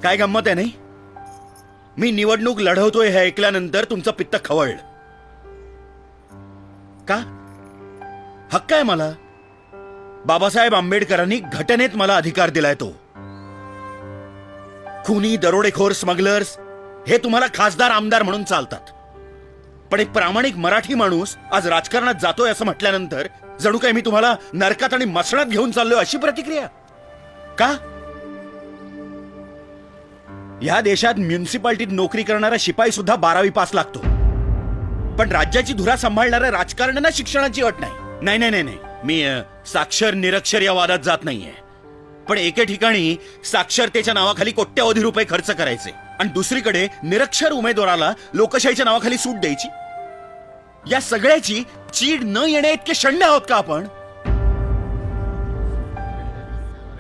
काय गंमत आहे नाही? मी निवडणूक लढवतोय हे ऐकल्यानंतर तुमचं पित्त खवळलं. का? हक्क आहे मला. बाबासाहेब आंबेडकरांनी घटनेत मला अधिकार दिलाय तो. खुनी, दरोडेखोर, स्मगलर्स हे तुम्हाला खासदार आमदार म्हणून चालतात, पण एक प्रामाणिक मराठी माणूस आज राजकारणात जातोय असं म्हटल्यानंतर जणू काय मी तुम्हाला नरकात आणि मसणात घेऊन चाललोय अशी प्रतिक्रिया का? या देशात म्युनिसिपालिटीत नोकरी करणारा शिपाई सुद्धा 12वी पास लागतो, पण राज्याची धुरा सांभाळणाऱ्या राजकारण्यांना शिक्षणाची अट नाही. नाही नाही नाही, मी साक्षर निरक्षर या वादात जात नाहीये, पण एके ठिकाणी साक्षरतेच्या नावाखाली कोट्यवधी रुपये खर्च करायचे आणि दुसरीकडे निरक्षर उमेदवाराला लोकशाहीच्या नावाखाली सूट द्यायची. या सगळ्याची चीड न येण्या इतके शंड आहोत का आपण?